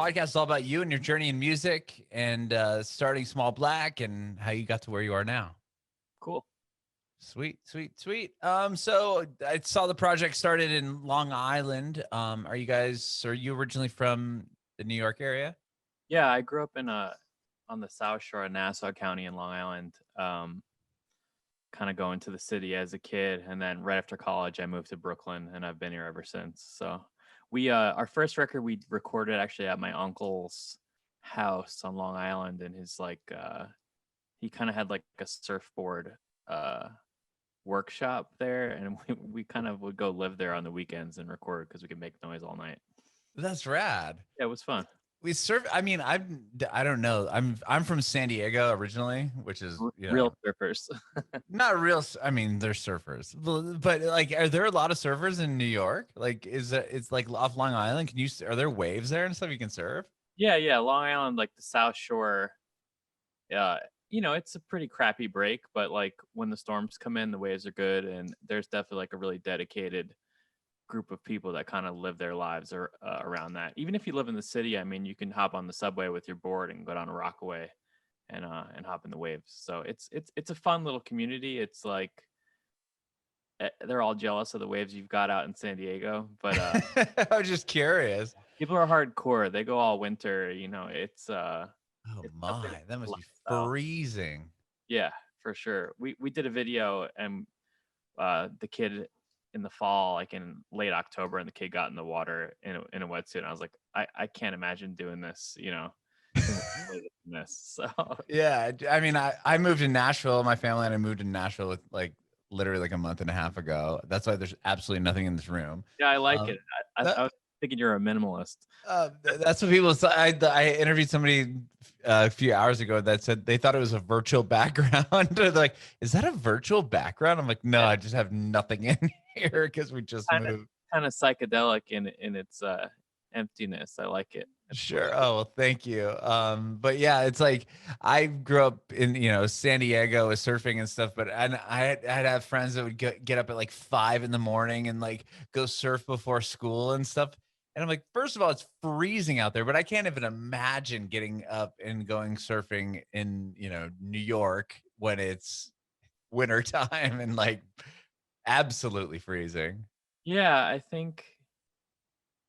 podcast is all about you and your journey in music and starting Small Black and how you got to where you are now. Cool. Sweet, sweet, sweet. So I saw the project started in Long Island. Are you originally from the New York area? Yeah, I grew up on the South Shore of Nassau County in Long Island. Kind of going to the city as a kid, and then right after college, I moved to Brooklyn, and I've been here ever since. So, our first record we recorded actually at my uncle's house on Long Island, and his he kind of had like a surfboard workshop there, and we kind of would go live there on the weekends and record because we could make noise all night. That's rad. Yeah, it was fun. We surf. I mean, I don't know. I'm from San Diego originally, which is Real surfers. not real. I mean, they're surfers, but like, are there a lot of surfers in New York? Like, it's like off Long Island? Are there waves there and stuff you can surf? Yeah, Long Island, like the South Shore. It's a pretty crappy break, but like when the storms come in, the waves are good, and there's definitely like a really dedicated group of people that kind of live their lives around that. Even if you live in the city, I mean, you can hop on the subway with your board and go down a Rockaway and hop in the waves. So it's a fun little community. It's like they're all jealous of the waves you've got out in San Diego, but I was just curious. People are hardcore. They go all winter. It's oh it's my, that must be freezing. Yeah, for sure. We did a video, and the kid in the fall, like in late October, and the kid got in the water in a wetsuit. And I was like, I can't imagine doing this, So yeah, I mean, I moved to Nashville. My family and I moved to Nashville with like literally like a month and a half ago. That's why there's absolutely nothing in this room. Yeah, I like it. I was thinking you're a minimalist. That's what people say. I interviewed somebody a few hours ago that said they thought it was a virtual background. They're like, is that a virtual background? I'm like, no, I just have nothing in here because we just moved. Kind of psychedelic in its emptiness. I like it. Sure. Oh, well, thank you. But yeah, it's like I grew up in, San Diego with surfing and stuff, but I'd have friends that would get up at like 5 a.m. and like go surf before school and stuff. And I'm like, first of all, it's freezing out there, but I can't even imagine getting up and going surfing in, New York when it's winter time and like absolutely freezing. Yeah, I think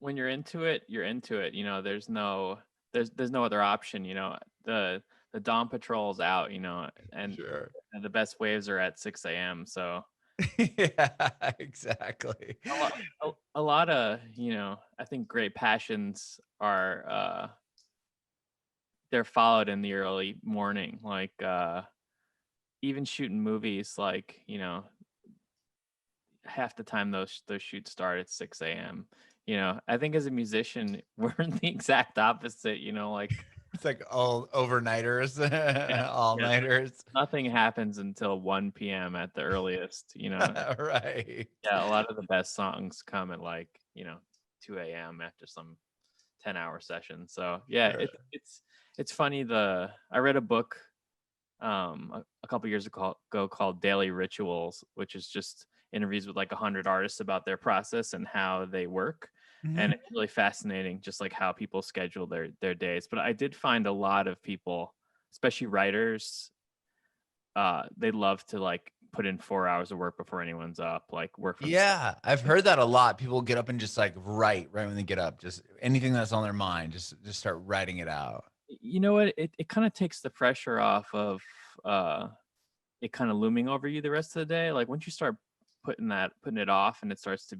when you're into it, you're into it. There's no other option. The Dawn Patrol's out, and Sure. And the best waves are at 6 a.m. So yeah, exactly. A lot of, I think great passions are they're followed in the early morning. Like even shooting movies, like, half the time those shoots start at 6 a.m. I think as a musician, we're the exact opposite, like it's like all overnighters, all-nighters. Nothing happens until 1 p.m. at the earliest, Right. Yeah, a lot of the best songs come at like, 2 a.m. after some 10-hour session. So yeah, Sure. it's funny. I read a book a couple years ago called Daily Rituals, which is just interviews with like 100 artists about their process and how they work. Mm-hmm. And it's really fascinating, just like how people schedule their days. But I did find a lot of people, especially writers, they love to like put in 4 hours of work before anyone's up, like work from I've heard that a lot. People get up and just like write right when they get up, just anything that's on their mind, just start writing it out. You know what, it kind of takes the pressure off of it kind of looming over you the rest of the day. Like once you start putting it off and it starts to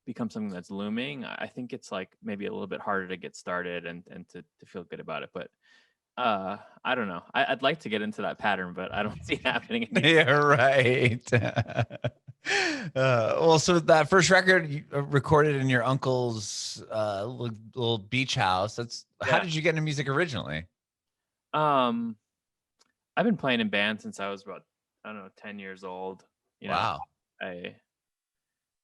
become something that's looming, I think it's like maybe a little bit harder to get started and to feel good about it. But I don't know. I'd like to get into that pattern, but I don't see it happening anymore. Yeah, right. Well, so that first record you recorded in your uncle's little beach house. How did you get into music originally? I've been playing in bands since I was about, I don't know, 10 years old. Wow. I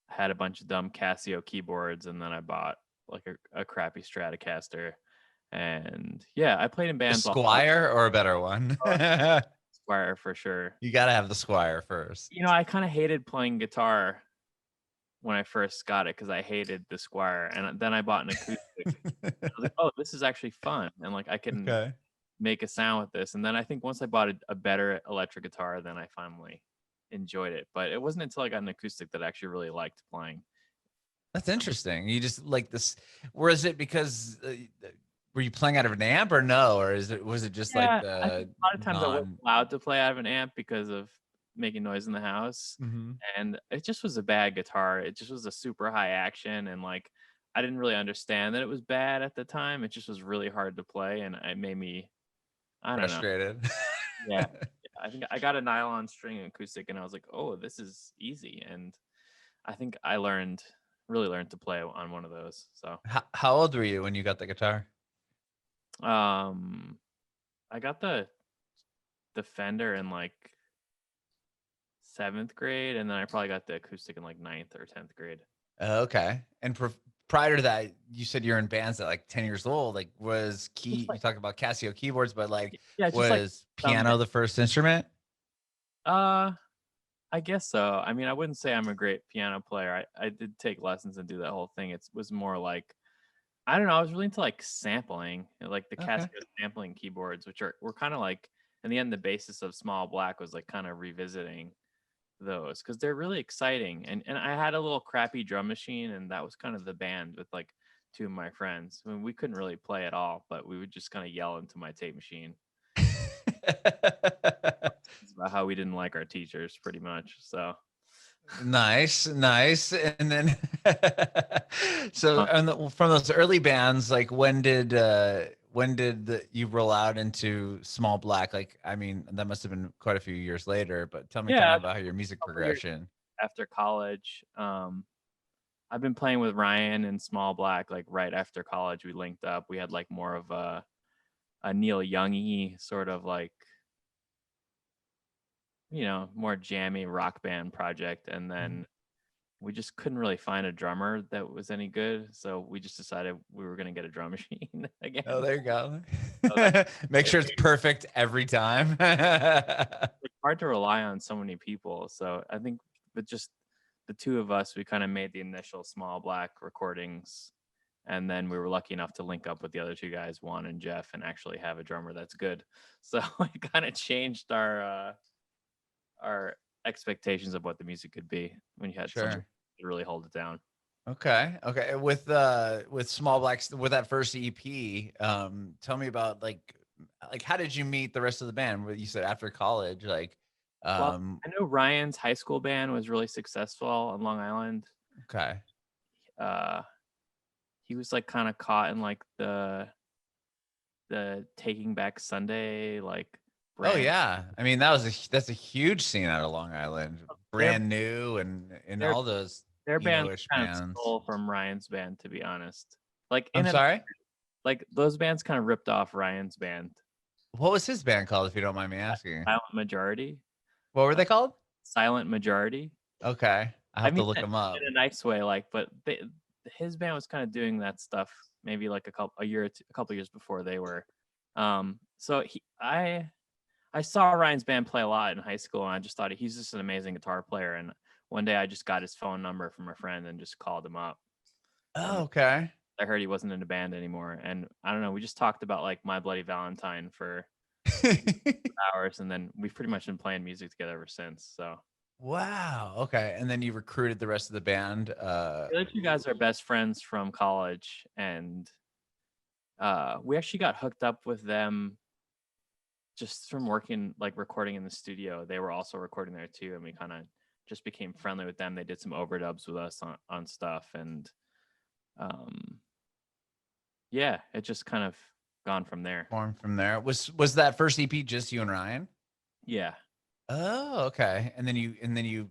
had a bunch of dumb Casio keyboards, and then I bought like a crappy Stratocaster. And yeah, I played in bands. A Squire or a better one? Squire for sure. You got to have the Squire first. I kind of hated playing guitar when I first got it because I hated the Squire, and then I bought an acoustic. I was like, oh, this is actually fun, and like I can Okay. make a sound with this. And then I think once I bought a better electric guitar, then I finally enjoyed it. But it wasn't until I got an acoustic that I actually really liked playing. That's interesting. You just like this. Was it because were you playing out of an amp or no? Or was it just like Yeah, I think the a lot of times I wasn't non? allowed to play out of an amp because of making noise in the house, Mhm. and it just was a bad guitar. It just was a super high action, and like I didn't really understand that it was bad at the time. It just was really hard to play, and it made me, I don't know. Frustrated. Yeah, I think I got a nylon string acoustic, and I was like, oh, this is easy, and I think I really learned to play on one of those. So, How old were you when you got the guitar? um, I got the Fender in like 7th grade, and then I probably got the acoustic in like 9th or 10th grade. Okay. And prior to that, you said you're in bands at like 10 years old. Like, was Just you talked about Casio keyboards, but like, yeah, just like was some. piano the first instrument? Uh, I guess so. I mean, I wouldn't say I'm a great piano player. I did take lessons and do that whole thing. It was more like, I don't know. I was really into like sampling, like the Casio Okay. sampling keyboards, which were kind of like in the end the basis of Small Black was like kind of revisiting those because they're really exciting. And I had a little crappy drum machine, and that was kind of the band with like two of my friends. I mean, we couldn't really play at all, but we would just kind of yell into my tape machine. It's about how we didn't like our teachers, pretty much. So, Nice, nice. And then, so uh, and from those early bands, like when did you roll out into Small Black? Like, I mean, that must have been quite a few years later. But tell me kind yeah, of about your music a couple years progression. after college, I've been playing with Ryan and Small Black. Like right after college, we linked up. We had like more of a Neil Youngy sort of like, more jammy rock band project. And Mhm. then we just couldn't really find a drummer that was any good. So we just decided we were going to get a drum machine Oh, again. there you go. So that's Make it's sure it's perfect every time. hard to rely on so many people. So I think with just the two of us, we kind of made the initial Small Black recordings. And then we were lucky enough to link up with the other two guys, Juan and Jeff, and actually have a drummer that's good. So it kind of changed our expectations of what the music could be when you had someone Sure. to really hold it down. Okay. Okay. With Small Blacks with that first EP, tell me about like how did you meet the rest of the band? What you said after college, like Well, um I know Ryan's high school band was really successful on Long Island. okay. Uh, he was like kind of caught in like the Taking Back Sunday like Oh brand. yeah. I mean that's a huge scene out of Long Island. Their Brand new and their all those their band emo-ish kind of bands. stole from Ryan's band, to be honest. Like I'm in a sorry? like those bands kind of ripped off Ryan's band. What was his band called if you don't mind me asking? Silent Majority. What were Uh, they called? Silent Majority. Okay. I I have to mean look that them up. in a nice way, like, but his band was kind of doing that stuff maybe like a couple years before they were. So I saw Ryan's band play a lot in high school, and I just thought he's just an amazing guitar player. And one day I just got his phone number from a friend and just called him up. Oh, And okay. I heard he wasn't in a band anymore. And I don't know, we just talked about like My Bloody Valentine for hours, and then we've pretty much been playing music together ever since. So Wow. Okay. And then you recruited the rest of the band. the other two guys are best friends from college, and we actually got hooked up with them just from working like recording in the studio. They were also recording there too, and we kind of just became friendly with them. They did some overdubs with us on stuff, and um yeah, it just kind of gone from there. Formed from there. Was that first EP just you and Ryan? Yeah. Oh, okay. And then you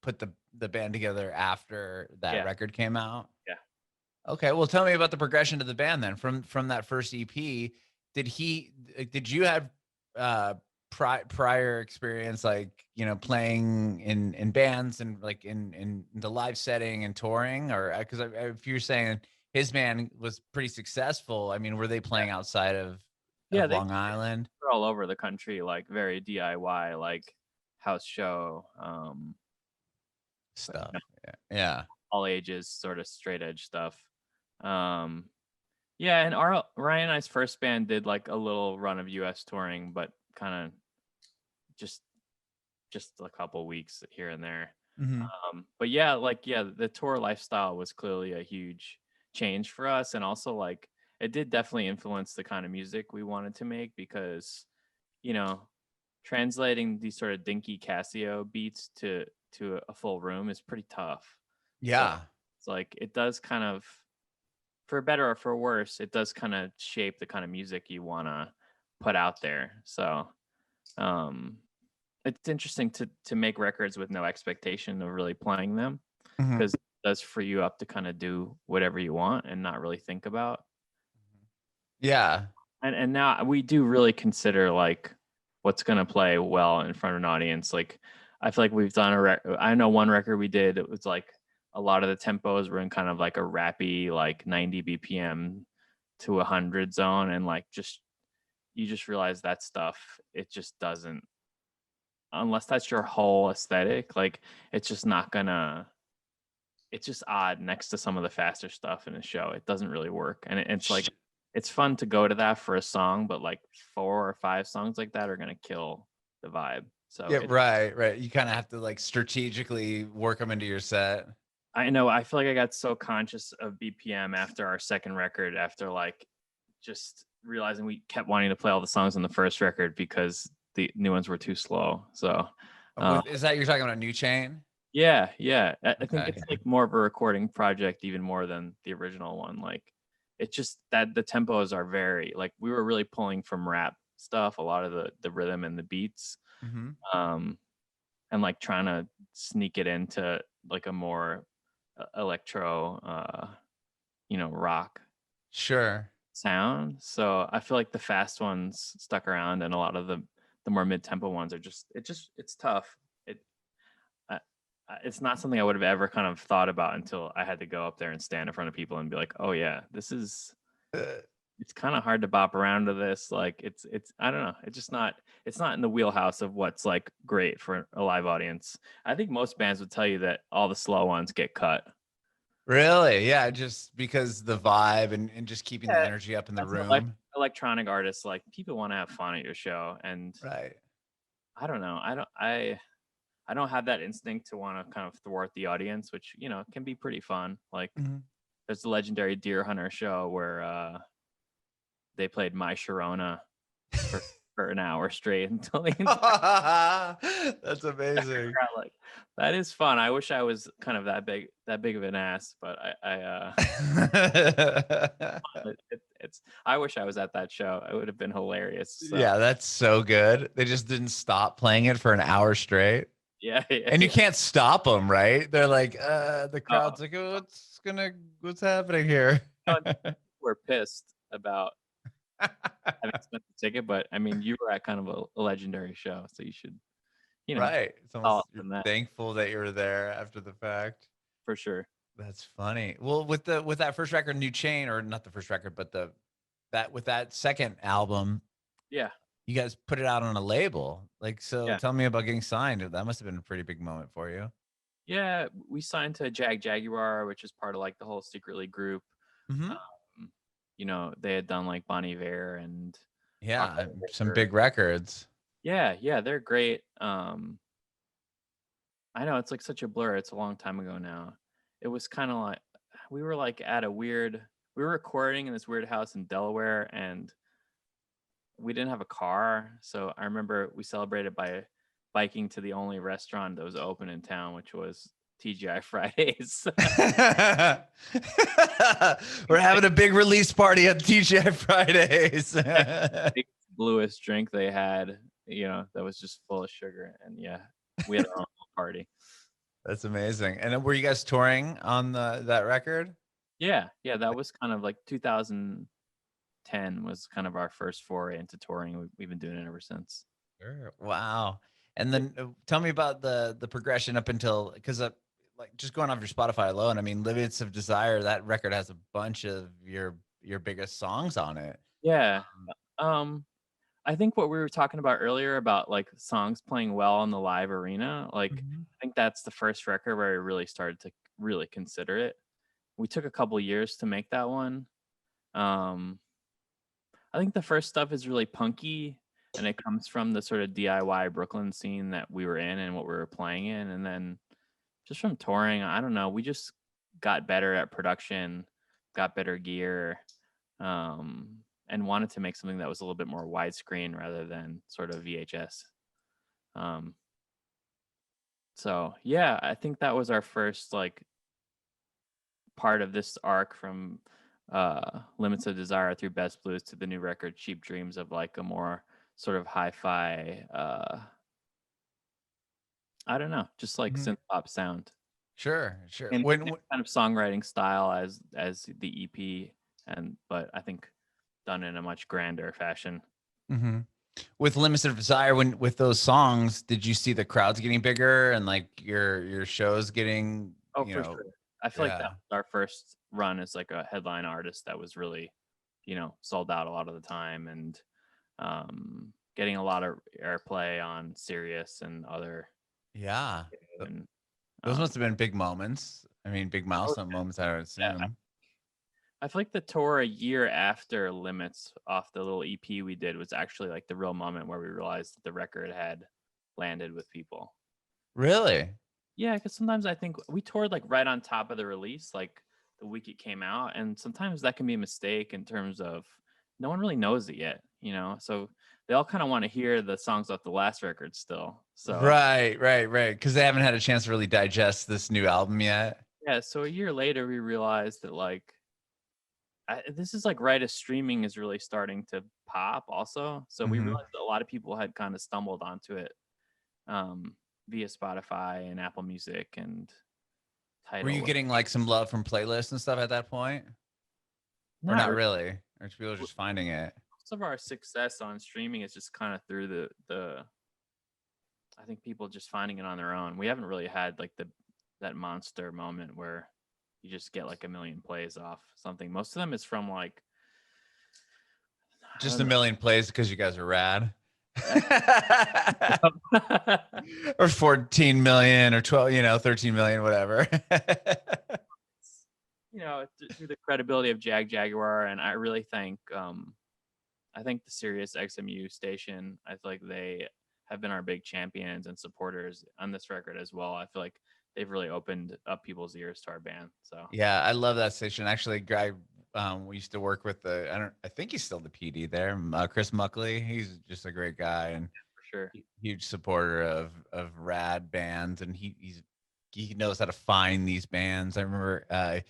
put the band together after that Yeah. record came out. Yeah. Okay. Well, tell me about the progression of the band then. From that first EP, did you have uh prior experience like, playing in bands and like in the live setting and touring, or cuz if you're saying his band was pretty successful, I mean, were they Yeah. playing outside Yeah, of they Long Island were all over the country, like very DIY, like house show. But, stuff? Yeah. Yeah. all ages, sort of straight edge stuff. Yeah, and our Ryan and I's first band did like a little run of US touring, but kind of just a couple weeks here and there. Mhm. But yeah, like the tour lifestyle was clearly a huge change for us, and also like it did definitely influence the kind of music we wanted to make, because you know, translating these sort of dinky Casio beats to a full room is pretty tough. So Yeah. it's like it does kind of, for better or for worse, it does kind of shape the kind of music you want to put out there. So um it's interesting to make records with no expectation of really playing them, Mhm. because it does free you up to kind of do whatever you want and not really think about. Yeah. And now we do really consider like what's going to play well in front of an audience. Like I feel like we've done I know one record we did, it was like a lot of the tempos were in kind of like a rappy like 90 bpm to 100 zone, and like just you just realize that stuff, it just doesn't, unless that's your whole aesthetic, like it's just not gonna, it's just odd next to some of the faster stuff in a show. It doesn't really work. And it's like it's fun to go to that for a song, but like 4 or 5 songs like that are gonna kill the vibe. So Yeah, right. You kind of have to like strategically work them into your set. I know, I feel like I got so conscious of BPM after our second record, after like just realizing we kept wanting to play all the songs on the first record because the new ones were too slow. So Is that you're talking about New Chain? yeah, yeah. I think Okay. it's like more of a recording project, even more than the original one. Like, it's just that the tempos are very, like, we were really pulling from rap stuff, a lot of the rhythm and the beats, Mm-hmm. and like trying to sneak it into like a more electro, rock Sure. sound. So I feel like the fast ones stuck around, and a lot of the more mid tempo ones are it's tough. It it's not something I would have ever kind of thought about until I had to go up there and stand in front of people and be like, oh yeah, this is, Uh, it's kind of hard to bop around to this. Like it's I don't know. It's not in the wheelhouse of what's like great for a live audience. I think most bands would tell you that all the slow ones get cut. really? Yeah, just because the vibe and just keeping the Yeah. energy up in the As an room. electronic artist, like people want to have fun at your show, and Right. I don't know. I don't have that instinct to want to kind of thwart the audience, which can be pretty fun. Like Mhm. there's the legendary Deer Hunter show where they played My Sharona for an hour straight until the entire That's amazing. crowd. Like that is fun. I wish I was kind of that big of an ass, but it's I wish I was at that show. It would have been hilarious. So Yeah, that's so good. They just didn't stop playing it for an hour straight. yeah, yeah, And you yeah. can't stop them, right? They're like, the Oh, crowd's like, oh, what's happening here? no, we're pissed about having spent the ticket, but I mean, you were at kind of a legendary show, so you should, you know, Right. It's almost follow up you're on that thankful that you were there after the fact. for sure. That's funny. Well, with that first record, New Chain, or not the first record, but with that second album, Yeah, you guys put it out on a label. Like, so yeah, tell me about getting signed. That must have been a pretty big moment for you. yeah. We signed to Jagjaguwar, which is part of like the whole Secretly group. Mm-hmm. Um, they had done like Bon Iver and Rock Yeah, some Paper. big records. Yeah, yeah, they're great. I know it's like such a blur. It's a long time ago now. It was kind of like we were like at a weird. We were recording in this weird house in Delaware, and we didn't have a car. So I remember we celebrated by biking to the only restaurant that was open in town, which was TGI Fridays. We're having a big release party at TGI Fridays. Big bluest drink they had, that was just full of sugar. And yeah, we had our own little party. That's amazing. And then were you guys touring on that record? Yeah, yeah, that was kind of like 2010 was kind of our first foray into touring. We've been doing it ever since. Sure. Wow. And then tell me about the progression up until, because like just going off your Spotify alone, I mean, Limits of Desire, that record has a bunch of your biggest songs on it. Yeah. Um, I think what we were talking about earlier about like songs playing well in the live arena, like Mhm. I think that's the first record where I really started to really consider it. We took a couple years to make that one. I think the first stuff is really punky, and it comes from the sort of DIY Brooklyn scene that we were in and what we were playing in. And then just from touring, I don't know, we just got better at production, got better gear, and wanted to make something that was a little bit more widescreen rather than sort of VHS. So yeah, I think that was our first like part of this arc from Limits of Desire through Best Blues to the new record Cheap Dreams, of like a more sort of hi-fi I don't know, just like synth pop sound. Sure. And kind of songwriting style as the EP, but I think done in a much grander fashion. Mm-hmm. With Limits of Desire, with those songs, did you see the crowds getting bigger and like your shows getting? For sure. I feel like that was our first run as like a headline artist that was really, sold out a lot of the time, and getting a lot of airplay on Sirius and other. Yeah. And, those must have been big moments. I mean, big milestone moments, I would assume. Yeah, I feel like the tour a year after Limits off the little EP we did was actually like the real moment where we realized that the record had landed with people. Really? Yeah, because sometimes I think we toured like right on top of the release, like the week it came out, and sometimes that can be a mistake in terms of no one really knows it yet, so they all kind of want to hear the songs off the last record still. So right, because they haven't had a chance to really digest this new album yet. Yeah, so a year later we realized that like this is like right as streaming is really starting to pop also. So we realized that a lot of people had kind of stumbled onto it via Spotify and Apple Music and Tidal. Were you getting like some love from playlists and stuff at that point? Not really? Or people just finding it? Most of our success on streaming is just kind of through the I think people just finding it on their own. We haven't really had like that monster moment where you just get like 1 million plays off something. Most of them is from like just 1 million plays because you guys are rad. Or 14 million or 12, 13 million, whatever. Through the credibility of Jagjaguwar, and I really think I think the Sirius XMU station, I feel like they have been our big champions and supporters on this record as well. I feel like they've really opened up people's ears to our band. So yeah, I love that station. Actually, guy we used to work with I think he's still the PD there, Chris Muckley. He's just a great guy and for sure huge supporter of rad bands, and he knows how to find these bands. I remember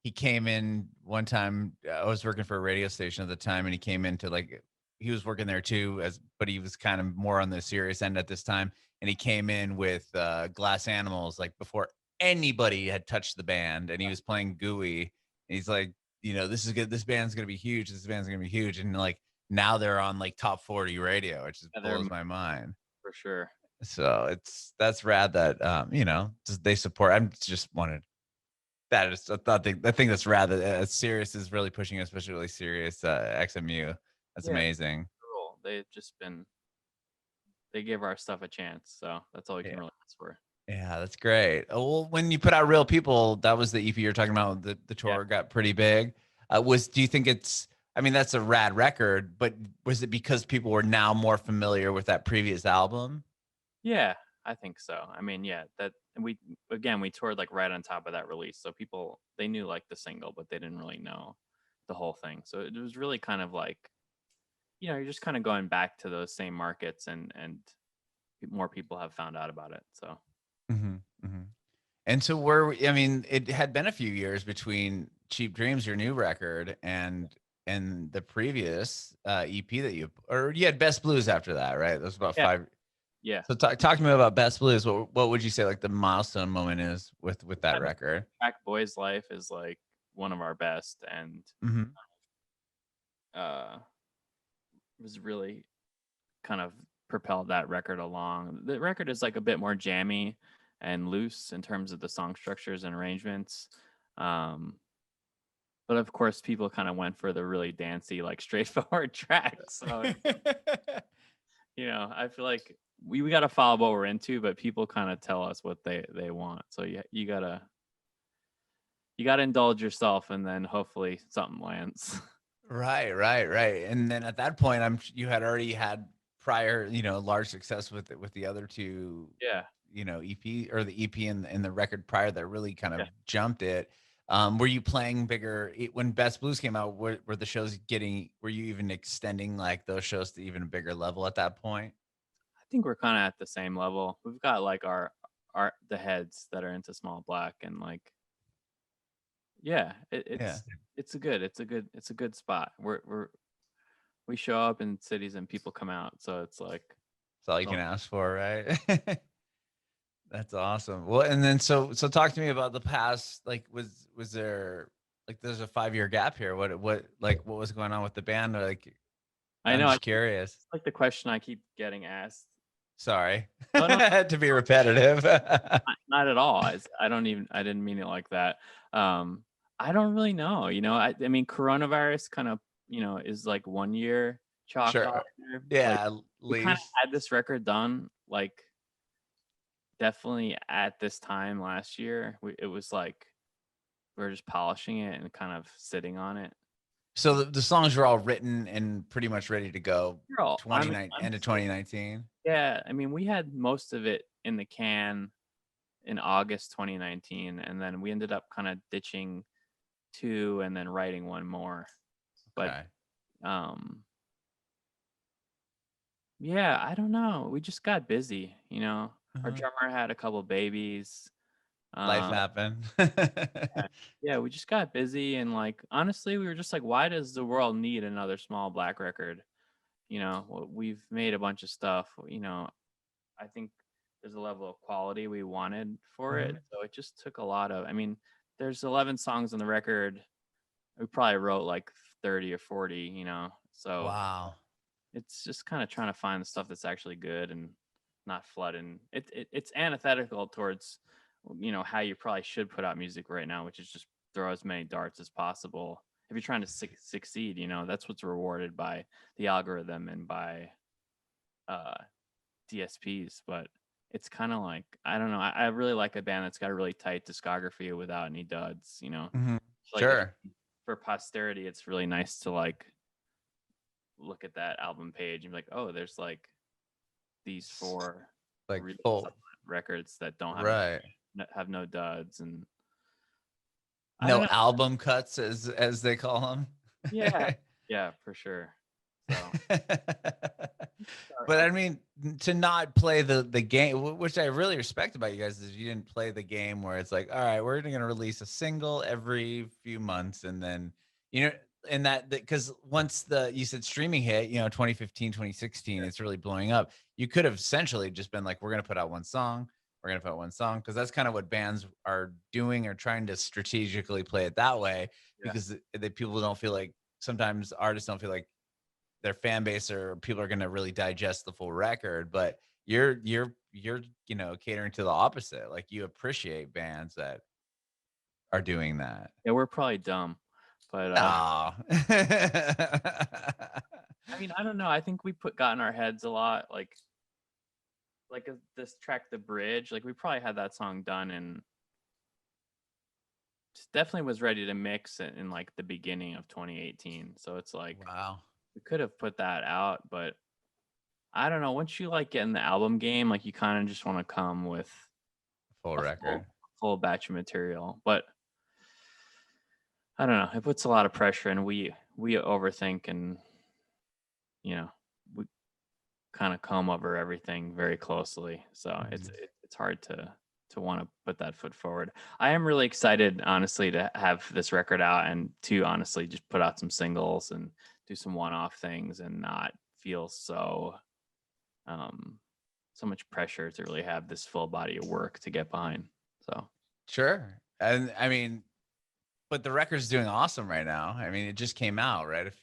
he came in one time. I was working for a radio station at the time, and he came into like he was working there too, but he was kind of more on the serious end at this time. And he came in with Glass Animals like before anybody had touched the band, and he was playing Gooey. And he's like, this is good. This band's gonna be huge. This band's gonna be huge. And like now they're on like top 40 radio, which just blows my mind. For sure. So that's rad that they support. I'm just wanted that is I think that's rad that Sirius is really pushing, especially really Sirius XMU. That's amazing. Cool. They've just been they gave our stuff a chance, so that's all we can really ask for. Yeah, that's great. Well, when you put out Real People, that was the EP you're talking about. The tour got pretty big. Do you think that's a rad record, but was it because people were now more familiar with that previous album? Yeah, I think so. I mean, that we toured like right on top of that release. So people, they knew like the single, but they didn't really know the whole thing. So it was really kind of like, you're just kind of going back to those same markets and more people have found out about it. So. And so it had been a few years between Cheap Dreams, your new record, and the previous EP that you had Best Blues after that, right? That was about 5. Yeah. So talk to me about Best Blues. What would you say like the milestone moment is with that record? Track Boy's Life is like one of our best, and was really kind of propelled that record along. The record is like a bit more jammy and loose in terms of the song structures and arrangements. But of course, people kind of went for the really dancey, like straightforward tracks. So, I feel like we got to follow what we're into, but people kind of tell us what they want. So you gotta indulge yourself, and then hopefully something lands. Right, right, right. And then at that point, you had already had prior, large success with the other two, Yeah, EP, or the EP and the record prior that really kind of yeah. jumped it. Were you playing bigger when Best Blues came out? Were the shows were you even extending like those shows to even a bigger level at that point? I think we're kind of at the same level. We've got like the heads that are into Small Black, and like, yeah, Yeah. it's a good spot. We show up in cities and people come out, so it's like, That's all you can ask for, right? That's awesome. Well, and then so talk to me about the past. Like, was there like there's a 5-year gap here? What was going on with the band? Or, like, I I'm know just it's curious. like the question I keep getting asked. Sorry No, no, to be repetitive. not at all. I didn't mean it like that. I don't really know. I mean, coronavirus kind of, is like 1 year chalked off Sure. there. Like, Yeah, at we kind of least. had this record done, like, definitely at this time last year. It was like we were just polishing it and kind of sitting on it. So the songs were all written and pretty much ready to go. End of 2019. Yeah, I mean, we had most of it in the can in August 2019, and then we ended up kind of ditching 2 and then writing 1 more. But Okay. yeah, I don't know. We just got busy, Our Uh-huh. drummer had a couple babies. Life Um, happened. yeah, we just got busy, and like, honestly, we were just like, why does the world need another Small Black record? We've made a bunch of stuff. I think there's a level of quality we wanted for it, Mhm. so it just took a lot of. I mean, there's 11 songs on the record. We probably wrote like 30 or 40. So Wow. it's just kind of trying to find the stuff that's actually good and not flooding. It's antithetical towards, how you probably should put out music right now, which is just throw as many darts as possible. If you're trying to succeed, that's what's rewarded by the algorithm and by uh, DSPs. But it's kind of like, I don't know. I really like a band that's got a really tight discography without any duds. Mhm. Like, Sure. for posterity, it's really nice to like look at that album page and be like, oh, there's like these 4 Like really full. records that don't Right. have no duds, and I don't No know. album cuts as they call them. Yeah, yeah, for sure. So But I mean, to not play the game, which I really respect about you guys, is you didn't play the game where it's like, all right, we're going to release a single every few months, and then you know, and that because once you said streaming hit, 2015, 2016, it's really blowing up. You could have essentially just been like, we're going to put out one song. We're going to put out one song, because that's kind of what bands are doing, or trying to strategically play it that way, yeah, because the people don't feel like, sometimes artists don't feel like their fan base or people are going to really digest the full record. But you're catering to the opposite. Like, you appreciate bands that are doing that. yeah, we're probably dumb, but No. I mean, I don't know. I think we got in our heads a lot, like this track, The Bridge. Like, we probably had that song done, and definitely was ready to mix it in like the beginning of 2018. So it's like, Wow. we could have put that out, but I don't know. Once you like get in the album game, like, you kind of just want to come with Full a record. full batch of material. But I don't know. It puts a lot of pressure, and we overthink, and we kind of comb over everything very closely. So it's hard to want to put that foot forward. I am really excited, honestly, to have this record out, and to honestly just put out some singles and do some one-off things, and not feel so much pressure to really have this full body of work to get behind. So Sure. And I mean, but the record's doing awesome right now. I mean, it just came out, right?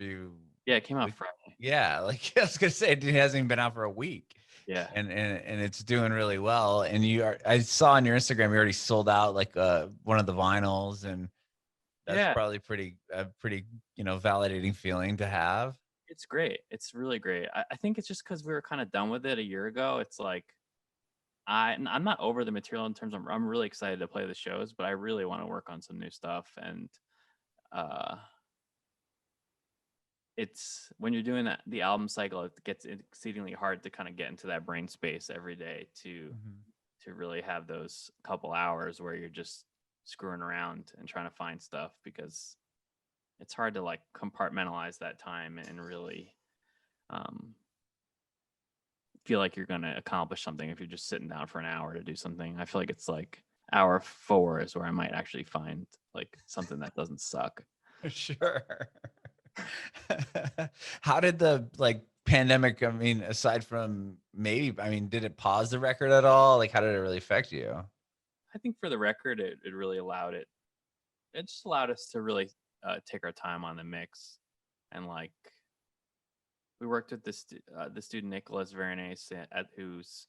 yeah, it came out Friday. Yeah, like I was gonna say, it hasn't even been out for a week. Yeah. And it's doing really well. And I saw on your Instagram, you already sold out like one of the vinyls, and that's Yeah. probably pretty validating feeling to have. It's great. It's really great. I think it's just because we were kind of done with it a year ago. It's like I'm not over the material in terms of I'm really excited to play the shows, but I really want to work on some new stuff. And uh, it's when you're doing the album cycle, it gets exceedingly hard to kind of get into that brain space every day to really have those couple hours where you're just screwing around and trying to find stuff, because it's hard to like compartmentalize that time and really um, feel like you're going to accomplish something if you're just sitting down for an hour to do something. I feel like it's like hour 4 is where I might actually find like something that doesn't suck. Sure. How did the like pandemic, I mean, aside from maybe, I mean, did it pause the record at all? Like, how did it really affect you? I think for the record, it really allowed it. It just allowed us to really take our time on the mix, and like we worked with this the student Nicholas Veronese at who's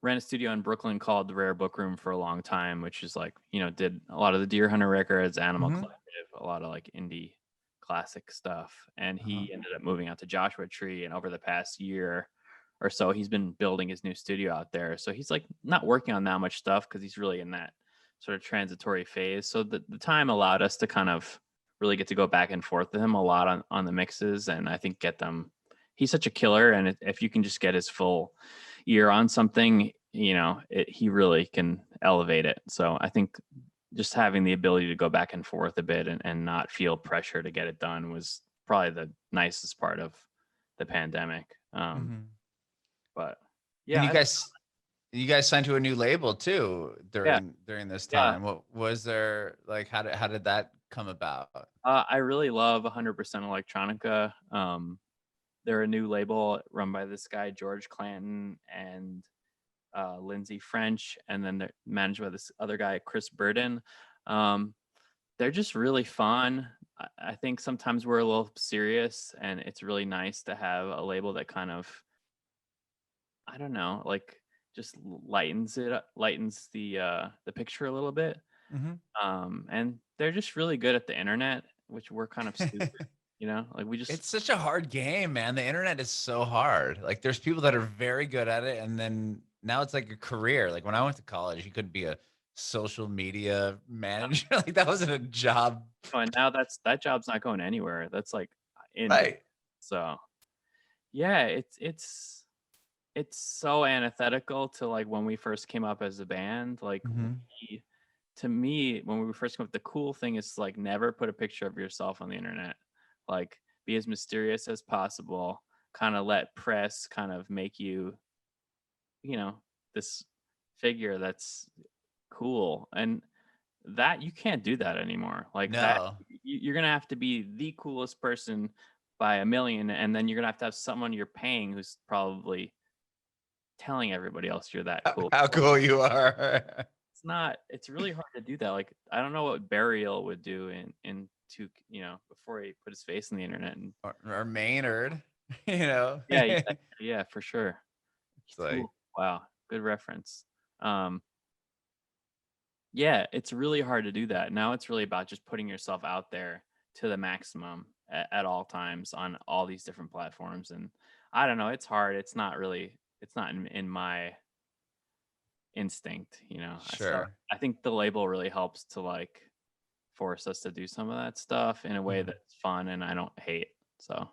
ran a studio in Brooklyn called the Rare Book Room for a long time, which is like, you know, did a lot of the Deer Hunter records, Animal Collective, a lot of like indie classic stuff. And he ended up moving out to Joshua Tree, and over the past year or so he's been building his new studio out there. So he's like not working on that much stuff because he's really in that sort of transitory phase. So the time allowed us to kind of really get to go back and forth with him a lot on the mixes, and I think get them. He's such a killer, and if you can just get his full ear on something, you know, he really can elevate it. So I think just having the ability to go back and forth a bit and not feel pressure to get it done was probably the nicest part of the pandemic. But yeah, And you guys signed to a new label too during this yeah. time. What was there like? How did that come about? I really love 100% Electronica. They're a new label run by this guy George Clanton and Lindsay French, and then they're managed by this other guy Chris Burden. They're just really fun. I think sometimes we're a little serious, and it's really nice to have a label that kind of, I don't know, like just lightens the picture a little bit. And they're just really good at the internet, which we're kind of stupid. You know, like It's such a hard game, man. The internet is so hard. Like there's people that are very good at it, and then now it's like a career. Like when I went to college, you could be a social media manager. Like that wasn't a job. and now that job's not going anywhere. That's like in Right. so yeah, it's so antithetical to like when we first came up as a band. Like to me, when we first came up, the cool thing is like never put a picture of yourself on the internet. Like be as mysterious as possible. Kind of let press kind of make you, you know, this figure that's cool. And that you can't do that anymore. Like that No. you're gonna have to be the coolest person by a million, and then you're gonna have to have someone you're paying who's probably telling everybody else you're that cool. How cool you are. It's really hard to do that. Like I don't know what Burial would do in you know, before he put his face on the internet. And or Maynard, you know. yeah, for sure. It's like Wow, good reference. Yeah, it's really hard to do that. Now it's really about just putting yourself out there to the maximum at all times on all these different platforms. And I don't know, it's hard. It's not in my instinct, you know. So sure. I think the label really helps to like force us to do some of that stuff in a way that's fun and I don't hate. So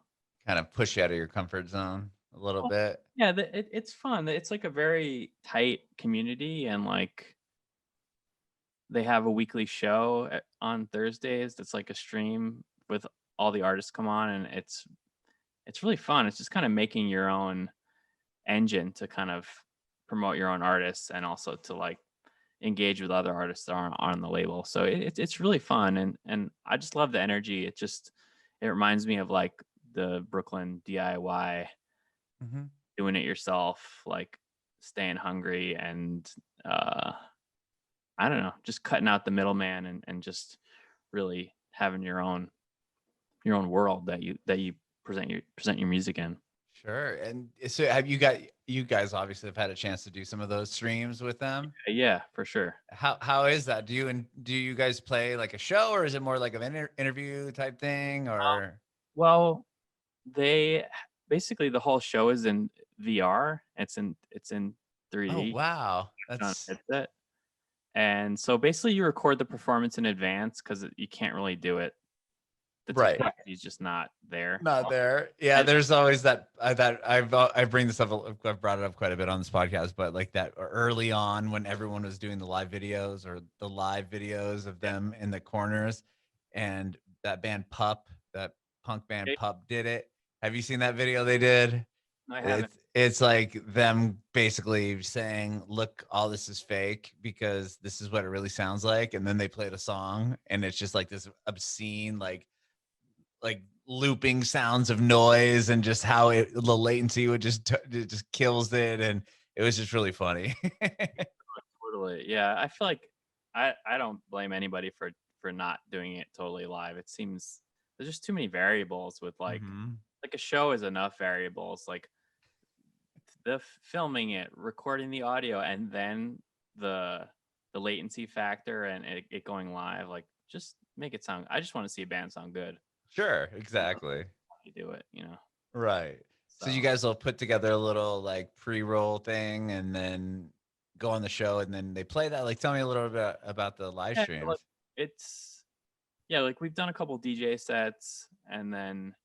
Kind of push you out of your comfort zone a little bit. yeah, it's fun. It's like a very tight community, and like they have a weekly show on Thursdays that's like a stream with all the artists come on, and it's really fun. It's just kind of making your own engine to kind of promote your own artists, and also to like engage with other artists that aren't on the label. So it's really fun, and I just love the energy. It reminds me of like the Brooklyn DIY, doing it yourself, like staying hungry, and I don't know, just cutting out the middleman, and just really having your own world that you present your music in. Sure. And so you guys obviously have had a chance to do some of those streams with them. Yeah, for sure. How is that? Do you guys play like a show, or is it more like an interview type thing, or? Well, They basically the whole show is in VR. It's in Oh 3D wow, on that's a headset. And so basically you record the performance in advance because you can't really do it. The right. technology is just not there. Not there. Yeah, And there's always that I bring this up. I've brought it up quite a bit on this podcast, but like that early on when everyone was doing the live videos or the live videos of yeah, them in the corners, and that band Pup, that punk band Pup did it. Have you seen that video they did? I haven't. It's like them basically saying, "Look, all this is fake because this is what it really sounds like," and then they played a song, and it's just like this obscene like looping sounds of noise and just how the latency would it just kills it, and it was just really funny. Totally. Yeah, I feel like I don't blame anybody for not doing it totally live. It seems there's just too many variables with Mhm. like a show is enough variables. Like filming it, recording the audio, and then the latency factor and it going live. Like just make it sound. I just want to see a band sound good. Sure, I don't know exactly. how you do it, Right. So you So guys will put together a little like pre-roll thing and then go on the show and then they play that. Like tell me a little bit about the live yeah, like streams. it's yeah, like we've done a couple DJ sets and then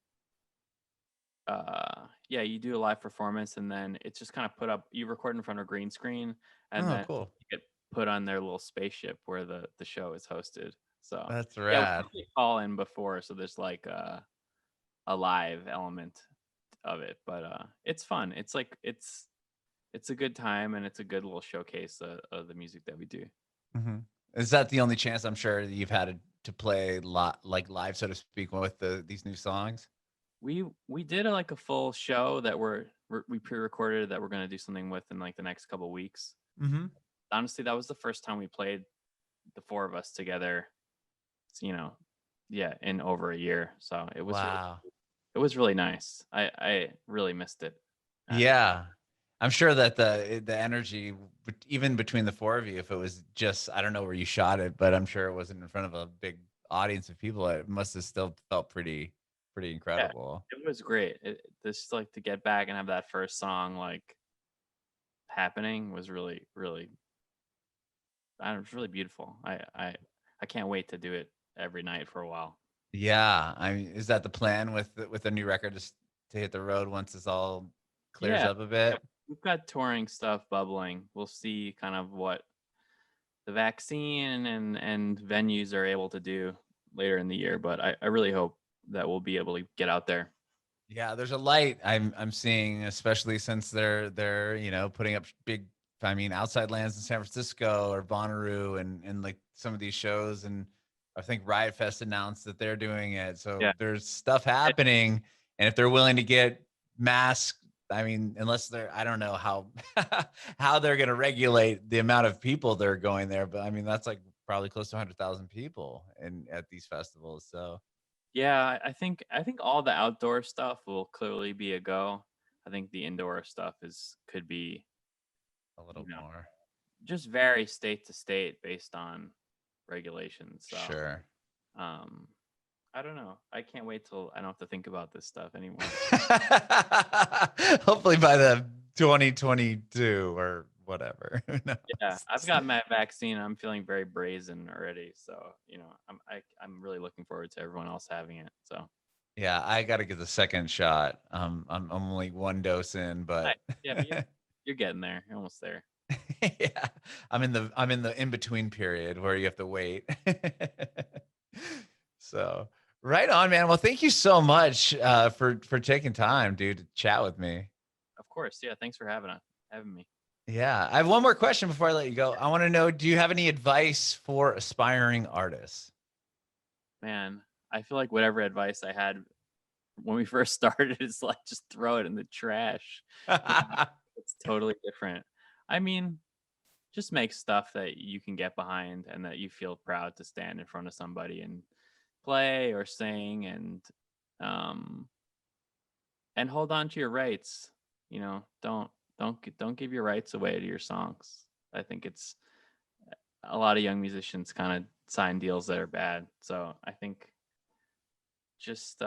yeah, you do a live performance and then it's just kind of put up you record in front of a green screen and Oh, then cool. you get put on their little spaceship where the show is hosted. So That's yeah, we rad. usually call in before so there's like a live element of it. But it's fun. It's like it's a good time and it's a good little showcase of the music that we do. Mhm. Is that the only chance I'm sure that you've had to play like live, so to speak, with these new songs? We did like a full show that we pre-recorded that we're gonna do something with in like the next couple weeks. Mm-hmm. Honestly, that was the first time we played the four of us together. You know, yeah, in over a year. So Wow. it was really nice. I really missed it. Yeah. I'm sure that the energy even between the four of you, if it was just I don't know where you shot it, but I'm sure it wasn't in front of a big audience of people. It must have still felt pretty Yeah, incredible. it was great. This like to get back and have that first song like happening was really really I don't know, it was really beautiful. I can't wait to do it every night for a while. Yeah. I mean, is that the plan with the new record just to hit the road once this all clears Yeah, up a yeah, bit? we've got touring stuff bubbling. We'll see kind of what the vaccine and venues are able to do later in the year, but I really hope that we'll be able to get out there. Yeah, there's a light I'm seeing, especially since they're putting up big, I mean, outside lands in San Francisco or Bonnaroo and like some of these shows, and I think Riot Fest announced that they're doing it. So Yeah. there's stuff happening, and if they're willing to get masks, I mean, unless they're I don't know how how they're going to regulate the amount of people that are going there, but I mean that's like probably close to 100,000 people in at these festivals. So Yeah, I think all the outdoor stuff will clearly be a go. I think the indoor stuff is could be, a you little know, more, just vary state to state based on regulations. So, sure. um, I don't know. I can't wait till I don't have to think about this stuff anymore. Hopefully by the 2022 or whatever. Who Yeah, knows? I've got my vaccine. I'm feeling very brazen already. So, I'm really looking forward to everyone else having it. So, Yeah, I got to get the second shot. I'm only one dose in, nice. but Yeah, but you're getting there. You're almost there. yeah, I'm in the in between period where you have to wait. So right on, man. Well, thank you so much for taking time, dude, to chat with me. Of course. Yeah, thanks for having me. Yeah, I have one more question before I let you go. I want to know, do you have any advice for aspiring artists? Man, I feel like whatever advice I had when we first started is like just throw it in the trash. It's totally different. I mean, just make stuff that you can get behind and that you feel proud to stand in front of somebody and play or sing um and hold on to your rights. Don't give your rights away to your songs. I think it's a lot of young musicians kind of sign deals that are bad. So I think just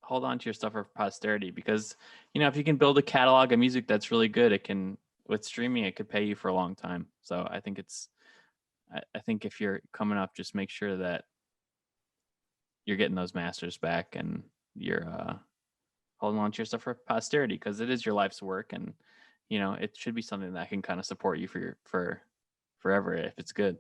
hold on to your stuff for posterity, because if you can build a catalog of music that's really good, it can, with streaming, it could pay you for a long time. So I think I think if you're coming up, just make sure that you're getting those masters back and you're holding on to your stuff for posterity, because it is your life's work, and it should be something that can kind of support you for forever if it's good.